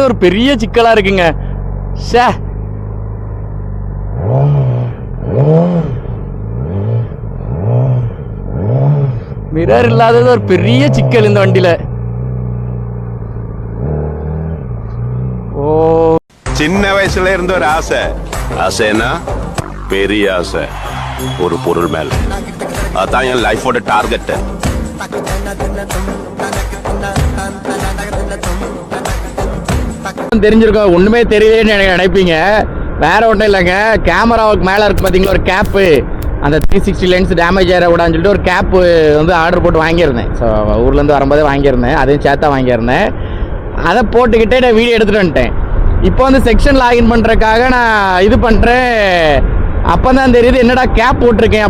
ஒரு பெரிய சிக்கலா இருக்குங்க. மிரர் இல்லாதது ஒரு பெரிய சிக்கல் இந்த வண்டியில. சின்ன வயசுல இருந்த ஒரு ஆசைன்னா பெரிய ஆசை ஒரு பொருள் மேல. அதான் என் லைஃபோட டார்கெட். தெரிஞ்சிருக்கோம், ஒண்ணுமே தெரியலன்னு நினைப்பீங்க. வேற ஒன்றும் இல்லைங்க, கேமராவுக்கு மேல இருக்கு பாத்தீங்களா ஒரு கேப்பு, அந்த 360 லென்ஸ் டேமேஜ் ஆகிடக்கூடாதுன்னு சொல்லிட்டு ஒரு கேப்பு வந்து ஆர்டர் போட்டு வாங்கியிருந்தேன். ஸோ ஊர்லேருந்து வரும்போதே வாங்கியிருந்தேன், அதையும் சேர்த்தா வாங்கியிருந்தேன். அதை போட்டுக்கிட்டே நான் வீடியோ எடுத்துகிட்டு வந்துட்டேன். இப்போ வந்து செக்ஷன் லாகின் பண்ணுறதுக்காக நான் இது பண்ணுறேன். அப்போ தான் தெரியுது என்னடா கேப் போட்டிருக்கேன்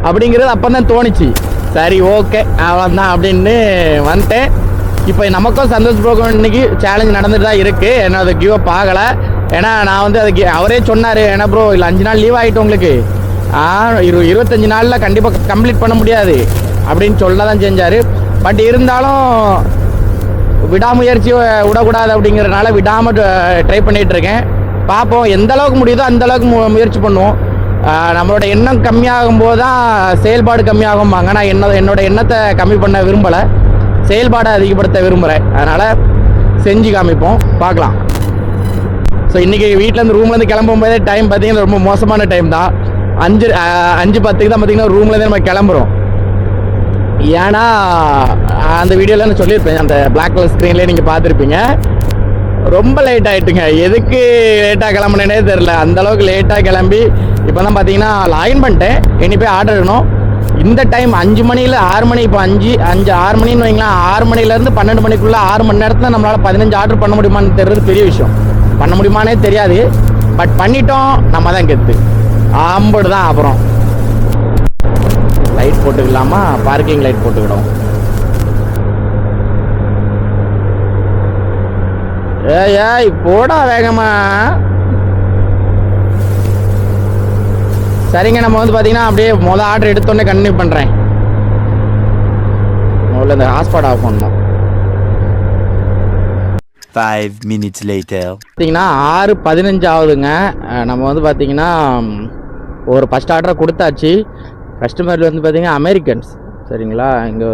அப்படிங்கிறது அப்போ தான் தோணுச்சு. சரி ஓகே அவ்வளோதான் அப்படின்னு வந்துட்டேன். இப்போ நமக்கும் சந்தோஷ் ப்ரோக்கு இன்னைக்கு சேலஞ்ச் நடந்துட்டு தான் இருக்குது. என்ன அதை கிவ் அப் ஆகலை. ஏன்னா நான் வந்து அதுக்கு அவரே சொன்னார், ஏன்னா ப்ரோ இல்லை 5 நாள் லீவ் ஆகிட்டு உங்களுக்கு 25 நாளில் கண்டிப்பாக கம்ப்ளீட் பண்ண முடியாது அப்படின்னு சொல்ல தான் செஞ்சார். பட் இருந்தாலும் விடாமுயற்சி விடக்கூடாது அப்படிங்கிறதுனால விடாமல் ட்ரை பண்ணிகிட்ருக்கேன். பார்ப்போம், எந்த அளவுக்கு முடியுதோ அந்த அளவுக்கு முயற்சி பண்ணுவோம். நம்மளோட எண்ணம் கம்மியாகும் போது தான் செயல்பாடு கம்மியாகும்பாங்க. நான் என்னோட எண்ணத்தை கம்மி பண்ண விரும்பலை, செயல்பாடை அதிகப்படுத்த விரும்புகிறேன். அதனால் செஞ்சு காமிப்போம், பார்க்கலாம். ஸோ இன்றைக்கி வீட்டிலேருந்து ரூம்லேருந்து கிளம்பும் போதே டைம் பார்த்திங்கன்னா ரொம்ப மோசமான டைம் தான். 5:10 தான் பார்த்திங்கன்னா ரூம்லேருந்து நம்ம கிளம்புறோம். ஏன்னா அந்த வீடியோவில் நான் சொல்லியிருப்பேன், அந்த பிளாக் கலர் ஸ்க்ரீன்லேயே நீங்கள் பார்த்துருப்பீங்க. ரொம்ப லேட் ஆகிட்டுங்க. எதுக்கு லேட்டாக கிளம்புனேனே தெரில, அந்தளவுக்கு லேட்டாக கிளம்பி இப்போ தான் பார்த்தீங்கன்னா லாகின் பண்ணிட்டேன். இனி போய் ஆர்டர் எடுக்கணும். இந்த டைம் 5 மணியில் 6 மணி, இப்போ 6 மணின்னு வைங்களா, 6 மணிலேருந்து 12 மணிக்குள்ளே 6 மணி நேரத்தில் நம்மளால் 15 ஆர்டர் பண்ண முடியுமான்னு தெரிகிறது பெரிய விஷயம். பண்ண முடியுமானே தெரியாது, பட் பண்ணிட்டோம், நம்ம தான் கெத்து. ஆம்படு தான். அப்புறம் லைட் போட்டுக்கலாமா, பார்க்கிங் லைட் போட்டுக்கிடும். ஏய் போடா வேகமா. சரிங்க, நம்ம வந்து பார்த்தீங்கன்னா அப்படியே ஆர்டர் எடுத்தோடனே கண்டினியூ பண்ணுறேன். முதல்ல இந்த ஹாட்ஸ்பாட் ஆஃப் பண்ணணும். 5 minutes later பார்த்தீங்கன்னா 6:15 ஆகுதுங்க. நம்ம வந்து பார்த்தீங்கன்னா ஒரு ஃபஸ்ட் ஆர்டரை கொடுத்தாச்சு. கஸ்டமர் வந்து பார்த்தீங்கன்னா அமெரிக்கன்ஸ். சரிங்களா, இங்கே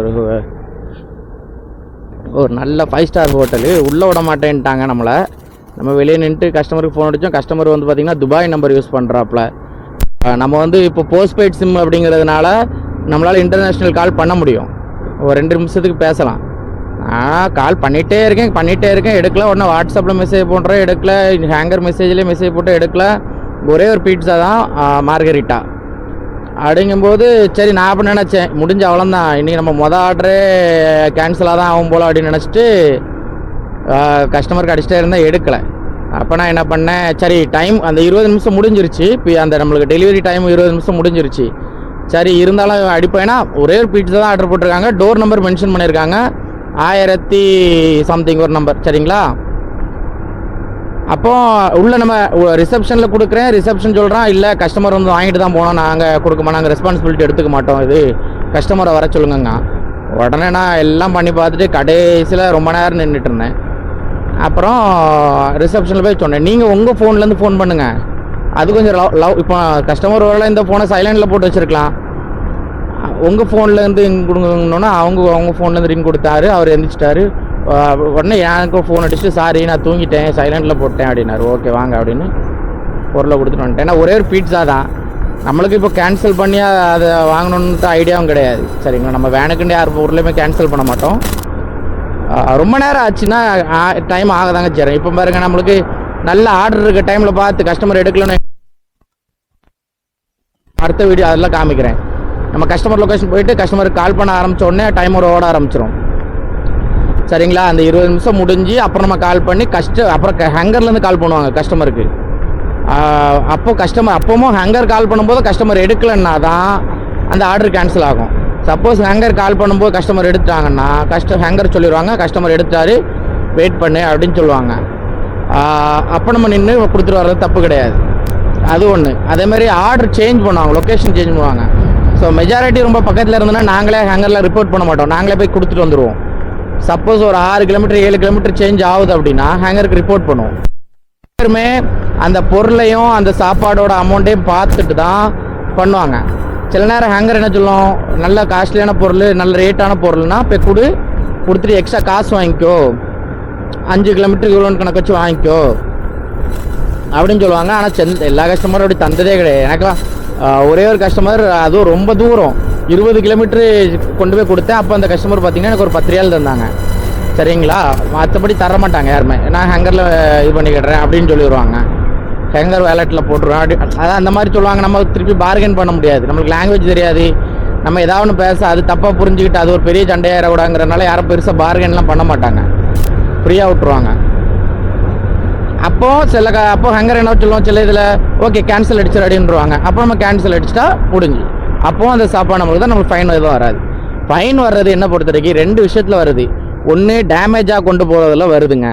ஒரு நல்ல 5 ஸ்டார் ஹோட்டலு. உள்ளே விட மாட்டேன்ட்டாங்க நம்மளை. நம்ம வெளியே நின்றுட்டு கஸ்டமருக்கு ஃபோன் அடித்தோம். கஸ்டமர் வந்து பார்த்திங்கன்னா துபாய் நம்பர் யூஸ் பண்ணுறாப்புல. நம்ம வந்து இப்போ போஸ்ட்பெய்ட் சிம் அப்படிங்கிறதுனால நம்மளால் இன்டர்நேஷ்னல் கால் பண்ண முடியும். ஒரு 2 நிமிஷத்துக்கு பேசலாம். கால் பண்ணிகிட்டே இருக்கேன் எடுக்கல. உடனே வாட்ஸ்அப்பில் மெசேஜ் போடுறேன், எடுக்கல. ஹேங்கர் மெசேஜ்லேயே மெசேஜ் போட்டு எடுக்கல. ஒரே ஒரு பீட்ஸா தான், மார்கரிட்டா. அப்படிங்கும்போது சரி நான் அப்போ நினச்சேன், முடிஞ்ச அவ்வளோதான், இன்றைக்கி நம்ம ஆர்டரே கேன்சலாக தான் ஆகும் போல் அப்படின்னு நினச்சிட்டு கஸ்டமருக்கு அடிச்சிட்டே இருந்தால் எடுக்கலை. அப்போ நான் என்ன பண்ணேன், சரி டைம் அந்த 20 நிமிஷம் முடிஞ்சிருச்சு. இப்போ அந்த நம்மளுக்கு டெலிவரி டைம் 20 நிமிஷம் முடிஞ்சிருச்சு. சரி இருந்தாலும் அடிப்பேன்னா ஒரே ஒரு பீட்ஸா தான் ஆர்டர் போட்டிருக்காங்க. டோர் நம்பர் மென்ஷன் பண்ணியிருக்காங்க, 1000 சம்திங் ஒரு நம்பர். சரிங்களா, அப்போ உள்ள நம்ம ரிசப்ஷனில் கொடுக்குறேன். ரிசப்ஷன் சொல்கிறான், இல்லை கஸ்டமர் வந்து வாங்கிட்டு தான் போனோம், நாங்கள் கொடுக்க நாங்கள் ரெஸ்பான்சிபிலிட்டி எடுத்துக்க மாட்டோம், இது கஸ்டமரை வர சொல்லுங்கங்க. உடனே நான் எல்லாம் பண்ணி பார்த்துட்டு கடைசியில் ரொம்ப நேரம் நின்றுட்டு இருந்தேன். அப்புறம் ரிசப்ஷனில் போய் சொன்னேன், நீங்கள் உங்கள் ஃபோன்லேருந்து ஃபோன் பண்ணுங்கள், அது கொஞ்சம் லவ். இப்போ கஸ்டமர் வரல, இந்த ஃபோனை சைலண்டில் போட்டு வச்சுருக்கலாம், உங்கள் ஃபோன்லேருந்து இங்கே கொடுங்கன்னொன்னா அவங்க ஃபோன்லேருந்து ரிங் கொடுத்தாரு. அவர் எந்திரிச்சிட்டாரு. உடனே எனக்கு ஃபோன் அடிச்சுட்டு, சாரி நான் தூங்கிட்டேன், சைலண்டில் போட்டேன் அப்படின்னாரு. ஓகே வாங்க அப்படின்னு பொருளை கொடுத்துட்டு வந்துட்டேன். ஏன்னா ஒரே ஒரு பீட்ஸா தான், நம்மளுக்கு இப்போ கேன்சல் பண்ணி அதை வாங்கணுன்ட்டு ஐடியாவும் கிடையாது. சரிங்களா, நம்ம வேணுக்குன்னு யார் பொருளையுமே கேன்சல் பண்ண மாட்டோம். ரொம்ப நேரம் ஆச்சுன்னா டைம் ஆகதாங்க சரி. இப்போ பாருங்க, நம்மளுக்கு நல்ல ஆர்டர் இருக்க டைமில் பார்த்து கஸ்டமர் எடுக்கலன்னு அடுத்த வீடியோ அதெல்லாம் காமிக்கிறேன். நம்ம கஸ்டமர் லொக்கேஷன் போயிட்டு கஸ்டமருக்கு கால் பண்ண ஆரம்பித்த உடனே டைமர் ஓட ஆரம்பிச்சிடும். சரிங்களா, அந்த 20 நிமிஷம் முடிஞ்சு அப்புறம் நம்ம கால் பண்ணி அப்புறம் ஹேங்கர்லேருந்து கால் பண்ணுவாங்க கஸ்டமருக்கு. அப்பவும் ஹேங்கர் கால் பண்ணும்போது கஸ்டமர் எடுக்கலைன்னா தான் அந்த ஆர்டர் கேன்சல் ஆகும். சப்போஸ் ஹேங்கர் கால் பண்ணும்போது கஸ்டமர் எடுத்துட்டாங்கன்னா ஹேங்கர் சொல்லிடுவாங்க, கஸ்டமர் எடுத்தாரு வெயிட் பண்ணு அப்படின்னு சொல்லுவாங்க. அப்போ நம்ம நின்று கொடுத்துட்டு வர்றது தப்பு கிடையாது. அது ஒன்று. அதேமாதிரி ஆர்டர் சேஞ்ச் பண்ணுவாங்க, லொக்கேஷன் சேஞ்ச் பண்ணுவாங்க. ஸோ மெஜாரிட்டி ரொம்ப பக்கத்தில் இருந்ததுன்னா நாங்களே ஹேங்கரில் ரிப்போர்ட் பண்ண மாட்டோம், நாங்களே போய் கொடுத்துட்டு வந்துடுவோம். சப்போஸ் ஒரு 6 கிலோமீட்டர் 7 கிலோமீட்டர் சேஞ்ச் ஆகுது அப்படின்னா ஹேங்கருக்கு ரிப்போர்ட் பண்ணுவோம். எல்லாருமே அந்த பொருளையும் அந்த சாப்பாடோட அமௌண்ட்டையும் பார்த்துட்டு தான் பண்ணுவாங்க. சில நேரம் ஹேங்கர் என்ன சொல்லும், நல்ல காஸ்ட்லியான பொருள் நல்ல ரேட்டான பொருள்னா இப்போ கொடுத்துட்டு எக்ஸ்ட்ரா காசு வாங்கிக்கோ, 5 கிலோமீட்டருக்கு இவ்வளோன்னு கணக்கு வச்சு வாங்கிக்கோ அப்படின்னு சொல்லுவாங்க. ஆனால் எல்லா கஸ்டமரும் அப்படி தந்ததே கிடையாது. எனக்குலாம் ஒரே ஒரு கஸ்டமர், அதுவும் ரொம்ப தூரம் 20 கிலோமீட்டரு கொண்டு போய் கொடுத்தேன். அப்போ அந்த கஸ்டமர் பார்த்தீங்கன்னா எனக்கு ஒரு 10 ரியால் தந்தாங்க. சரிங்களா, மற்றபடி தர மாட்டாங்க யாருமே. நான் ஹேங்கரில் இது பண்ணிக்கிடுறேன் அப்படின்னு சொல்லிடுவாங்க. ஹேங்கர் வேலெட்டில் போட்டுருவேன் அதான் அந்த மாதிரி சொல்லுவாங்க. நம்ம திருப்பி பார்கெயின் பண்ண முடியாது, நம்மளுக்கு லாங்குவேஜ் தெரியாது. நம்ம ஏதாவது ஒன்று பேச அது தப்பாக புரிஞ்சுக்கிட்டு அது ஒரு பெரிய சண்டையாயிடக்கூடாங்கிறதுனால யாரும் பெருசாக பார்கென்லாம் பண்ண மாட்டாங்க, ஃப்ரீயாக விட்டுருவாங்க. அப்போ ஹேங்கர் என்ன சொல்லுவோம், சில இதில் ஓகே கேன்சல் அடிச்சிரு அப்படின்ருவாங்க. அப்போ நம்ம கேன்சல் அடிச்சிட்டா முடிஞ்சு. அப்போது அந்த சாப்பாடு நம்மளுக்கு தான் நம்மளுக்கு ஃபைன் எதுவும் வராது. ஃபைன் வர்றது என்ன பொறுத்த வரைக்கும் 2 விஷயத்தில் வருது. ஒன்று டேமேஜாக கொண்டு போகிறதுல வருதுங்க.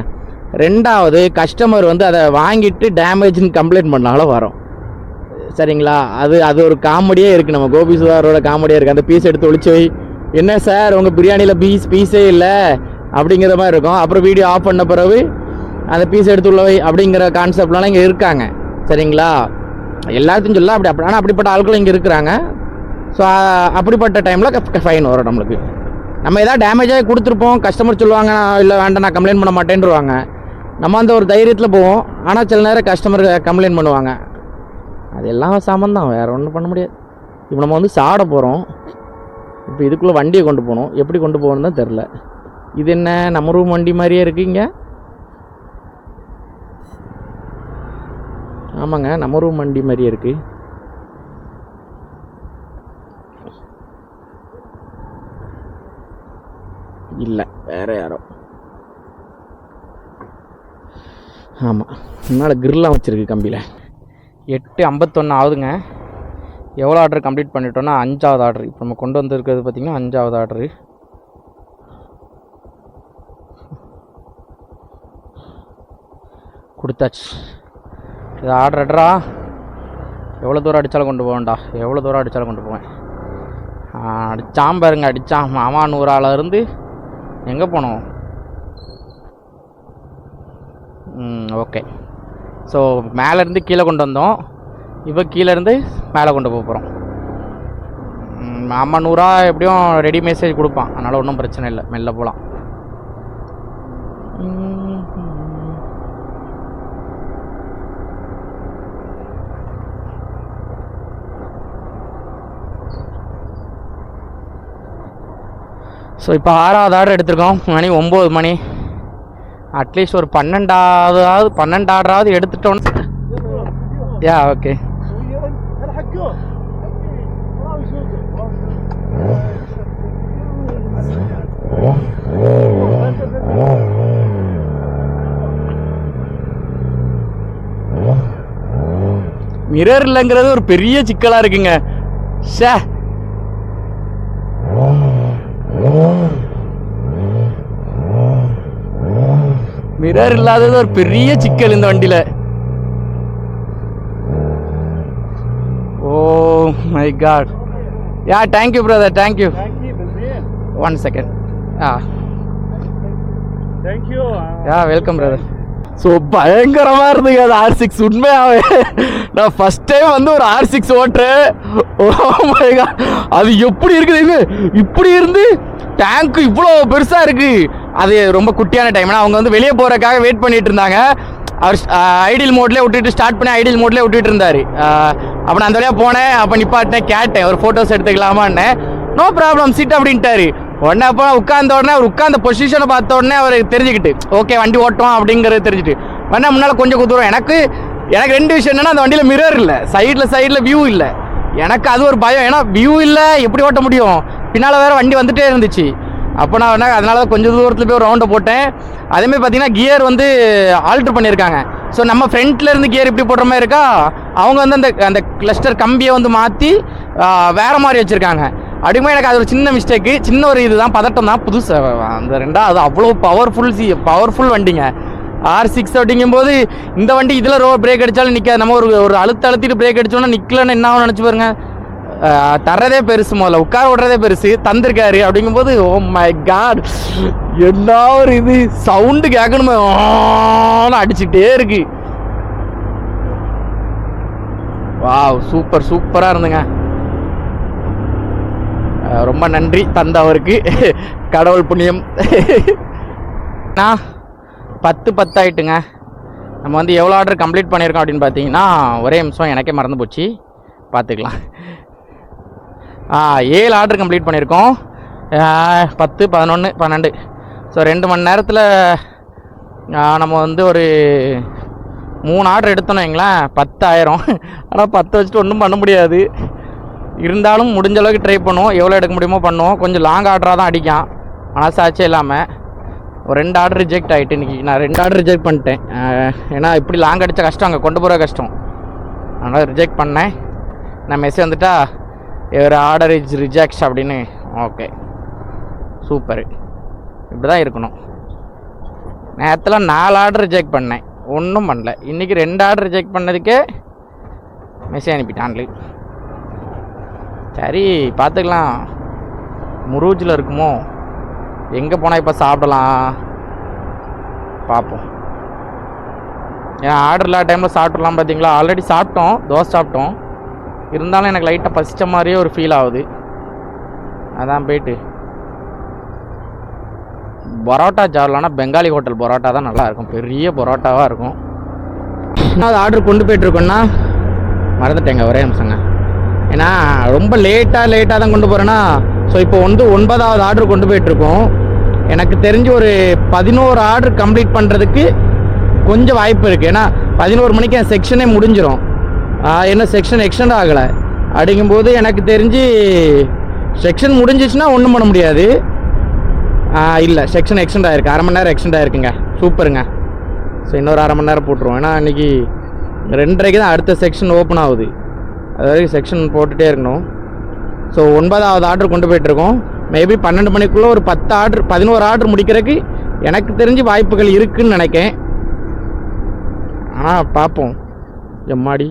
2வது கஸ்டமர் வந்து அதை வாங்கிட்டு டேமேஜ்னு கம்ப்ளைண்ட் பண்ணாலும் வரும். சரிங்களா, அது ஒரு காமெடியே இருக்குது. நம்ம கோபி சுதாரோட காமெடியே இருக்குது. அந்த பீஸ் எடுத்து ஒழிச்சு வை, என்ன சார் உங்கள் பிரியாணியில் பீஸே இல்லை அப்படிங்கிற மாதிரி இருக்கும். அப்புறம் வீடியோ ஆஃப் பண்ண பிறகு அந்த பீஸ் எடுத்து உள்ள வை அப்படிங்கிற கான்செப்ட்லாம் இங்கே இருக்காங்க. சரிங்களா, எல்லாத்தையும் சொல்ல ஆனால் அப்படிப்பட்ட ஆட்களும் இங்கே இருக்கிறாங்க. ஸோ அப்படிப்பட்ட டைமில் ஃபைன் வரும் நம்மளுக்கு. நம்ம எதாவது டேமேஜாக கொடுத்துருப்போம், கஸ்டமர் சொல்லுவாங்க இல்லை வேண்டாம் நான் கம்ப்ளைண்ட் பண்ண மாட்டேன்ருவாங்க. நம்ம அந்த ஒரு தைரியத்தில் போவோம். ஆனால் சில நேரம் கஸ்டமர் கம்ப்ளைண்ட் பண்ணுவாங்க. அது எல்லாம் சமந்தான், வேறு ஒன்றும் பண்ண முடியாது. இப்போ நம்ம வந்து சாட போகிறோம். இப்போ இதுக்குள்ளே வண்டியை கொண்டு போகணும், எப்படி கொண்டு போகணுன்னு தான் தெரில. இது என்ன நம்ம ரூம் வண்டி மாதிரியே இருக்குங்க. ஆமாங்க, நம்ம ரூம் வண்டி மாதிரியே இருக்குது. இல்லை வேறு யாரோ. ஆமாம், முன்னால் கிரில்லாம் வச்சுருக்கு கம்பியில். 8:51 ஆகுதுங்க. எவ்வளோ ஆர்டர் கம்ப்ளீட் பண்ணிட்டோன்னா 5வது ஆர்டர். இப்போ நம்ம கொண்டு வந்துருக்கிறது பார்த்திங்கன்னா 5வது ஆர்டரு. கொடுத்தாச்சு. இது ஆர்டர்டா எவ்வளோ தூரம் அடித்தாலும் கொண்டு போவேன்டா, எவ்வளோ தூரம் அடித்தாலும் கொண்டு போவேன். அடித்தான் பாருங்க, அடித்தான். மாமா 100 இருந்து எங்கே போனோம்? ஓகே. ஸோ மேலேருந்து கீழே கொண்டு வந்தோம், இப்போ கீழேருந்து மேலே கொண்டு போக போகிறோம். மாமா 100 எப்படியும் ரெடி மெசேஜ் கொடுப்பான், அதனால் ஒன்றும் பிரச்சனை இல்லை, மெல்ல போகலாம். ஸோ இப்போ 6வது ஆர்டர் எடுத்திருக்கோம். மணி 9 மணி. அட்லீஸ்ட் ஒரு 12 ஆர்டராவது எடுத்துட்டோன்னு. Yeah okay. மிரர் இல்லைங்கிறது ஒரு பெரிய சிக்கலாக இருக்குங்க. ஷே, மிரர் இல்லாதது ஒரு பெரிய சிக்கல் இந்த வண்டியில். Oh my god. Ya thank you brother, thank you. 1 second. Thank you. Ya welcome brother. So பயங்கரமாக இருந்துங்க அது R6. உண்மையாகவே நான் ஃபஸ்ட் டைம் வந்து ஒரு R6 ஓட்டுறேன். ஓ மை காட், அது எப்படி இருக்குது, இப்படி இருந்து டேங்க்கு இவ்வளோ பெருசாக இருக்குது. அது ரொம்ப குட்டியான டைம். அவங்க வந்து வெளியே போகிறதுக்காக வெயிட் பண்ணிட்டு இருந்தாங்க. அவர் ஐடியல் மோட்லேயே விட்டுட்டு ஸ்டார்ட் பண்ணி ஐடியல் மோட்லேயே விட்டுட்டு இருந்தார். அப்போ நான் அந்த வழியாக போனேன். அப்போ நிப்பாட்டினேன், கேட்டேன் ஒரு ஃபோட்டோஸ் எடுத்துக்கலாமான்னு. நோ ப்ராப்ளம் சிட் அப்படின்ட்டாரு. உடனே அப்போ உட்காந்த உடனே அவர் உட்காந்த பொசிஷனை பார்த்த உடனே அவர் தெரிஞ்சுக்கிட்டு ஓகே வண்டி ஓட்டுவோம் அப்படிங்கிறது தெரிஞ்சுட்டு வேணா முன்னால் கொஞ்சம் குத்துறோம். எனக்கு 2 விஷயம் என்னென்னா, அந்த வண்டியில் மிரர் இல்லை, சைடில் வியூ இல்லை. எனக்கு அது ஒரு பயம். ஏன்னா வியூ இல்லை, எப்படி ஓட்ட முடியும்? பின்னால் வேறு வண்டி வந்துகிட்டே இருந்துச்சு. அப்போ நான் வேணா அதனால தான் கொஞ்சம் தூரத்தில் போய் ஒரு ரவுண்டை போட்டேன். அதேமாதிரி பார்த்தீங்கன்னா கியர் வந்து ஆல்ட்ரு பண்ணியிருக்காங்க. ஸோ நம்ம ஃப்ரண்ட்டில் இருந்து கியர் இப்படி போடுற மாதிரி இருக்கா, அவங்க வந்து அந்த கிளஸ்டர் கம்பியை வந்து மாற்றி வேறு மாதிரி வச்சுருக்காங்க. அப்படிங்கும்போது எனக்கு அது ஒரு சின்ன மிஸ்டேக்கு, சின்ன ஒரு இதுதான், பதட்டம் தான். புதுசு அந்த 2 அது அவ்வளோ பவர்ஃபுல் வண்டிங்க R6 அப்படிங்கும்போது. இந்த வண்டி இதில் பிரேக் அடித்தாலும் நிற்காது. நம்ம ஒரு அழுத்திட்டு பிரேக் அடித்தோன்னா நிற்கலன்னு என்ன ஆகும் நினச்சி பாருங்க. தர்றதே பெருசு, முதல்ல உட்கார விடுறதே பெருசு, தந்திருக்காரு. அப்படிங்கும்போது ஓ மை காட், என்ன ஒரு இது சவுண்டு கேட்கணுமே அடிச்சுட்டே இருக்கு. வாவ், சூப்பர் சூப்பராக இருந்துங்க. ரொம்ப நன்றி தந்தவருக்கு, கடவுள் புண்ணியம். 10 ஆயிட்டுங்க. நம்ம வந்து எவ்வளோ ஆர்டர் கம்ப்ளீட் பண்ணியிருக்கோம் அப்படின்னு பார்த்தீங்கன்னா, ஒரே நிமிஷம் எனக்கே மறந்து போச்சு, பார்த்துக்கலாம். 7 ஆர்டர் கம்ப்ளீட் பண்ணியிருக்கோம். 10, 11, 12. ஸோ 2 மணி நேரத்தில் நம்ம வந்து ஒரு 3 ஆர்டர் எடுத்தோன்னு வைங்களேன், 10,000. ஆனால் 10 வச்சுட்டு ஒன்றும் பண்ண முடியாது. இருந்தாலும் முடிஞ்ச அளவுக்கு ட்ரை பண்ணுவோம், எவ்வளோ எடுக்க முடியுமோ பண்ணுவோம். கொஞ்சம் லாங் ஆர்டராக தான் அடிக்கும், மனசாட்சியே இல்லாமல். ஒரு 2 ஆர்டர் ரிஜெக்ட் ஆகிட்டு இன்றைக்கி. நான் 2 ஆர்டர் ரிஜெக்ட் பண்ணிட்டேன். ஏன்னா இப்படி லாங் அடித்த கஷ்டம், அங்கே கொண்டு போகிற கஷ்டம். அதனால் ரிஜெக்ட் பண்ணேன். நான் மெசேஜ் வந்துட்டா ஒரு ஆர்டர் இஸ் ரிஜெக்ட்ஸ் அப்படின்னு. Okay, super. இப்படி தான் இருக்கணும். நேரத்தில் 4 ஆர்டர் ரிஜெக்ட் பண்ணேன், ஒன்றும் பண்ணல. இன்றைக்கி 2 ஆர்டர் ரிஜெக்ட் பண்ணதுக்கே மெசேஜ் அனுப்பிட்டான்ல. சரி, பார்த்துக்கலாம். முருஜில் இருக்குமோ, எங்கே போனால் இப்போ சாப்பிடலாம் பார்ப்போம். ஏன்னா ஆர்டர் இல்லாத டைமில் சாப்பிட்றலாம். பார்த்தீங்களா, ஆல்ரெடி சாப்பிட்டோம், தோசை சாப்பிட்டோம். இருந்தாலும் எனக்கு லைட்டாக பசித்த மாதிரியே ஒரு ஃபீல் ஆகுது. அதான் போயிட்டு பரோட்டா சாப்பிட்லான்னா பெங்காலி ஹோட்டல் பரோட்டா தான் நல்லாயிருக்கும், பெரிய பரோட்டாவாக இருக்கும். அது ஆர்டர் கொண்டு போயிட்டுருக்கோன்னா மறந்துட்டேங்க, ஒரே நிமிஷங்க. ஏன்னா ரொம்ப லேட்டாக தான் கொண்டு போகிறேன்னா. ஸோ இப்போ வந்து 9வது ஆர்டர் கொண்டு போயிட்டுருக்கோம். எனக்கு தெரிஞ்சு ஒரு 11 ஆர்டர் கம்ப்ளீட் பண்ணுறதுக்கு கொஞ்சம் வாய்ப்பு இருக்குது. ஏன்னா 11 மணிக்கு என் செக்ஷனே முடிஞ்சிடும். என்ன செக்ஷன் எக்ஸ்டெண்ட் ஆகலை. அப்படிங்கும்போது எனக்கு தெரிஞ்சு செக்ஷன் முடிஞ்சிச்சுன்னா ஒன்றும் பண்ண முடியாது. இல்லை, செக்ஷன் எக்ஸ்டெண்ட் ஆகிருக்கு, 1/2 மணி நேரம் எக்ஸ்டெண்ட் ஆகிருக்குங்க. சூப்பருங்க. ஸோ இன்னொரு 1/2 மணி நேரம் போட்டுருவோம். ஏன்னா இன்றைக்கி 2:30 தான் அடுத்த செக்ஷன் ஓப்பன் ஆகுது. அது வரைக்கும் செக்ஷன் போட்டுகிட்டே இருக்கணும். ஸோ 9வது ஆர்டர் கொண்டு போயிட்டுருக்கோம். மேபி 12 மணிக்குள்ளே ஒரு 10 ஆர்டர் 11 ஆர்டர் முடிக்கிறதுக்கு எனக்கு தெரிஞ்சு வாய்ப்புகள் இருக்குதுன்னு நினைக்கிறேன். பார்ப்போம். எம்மாடி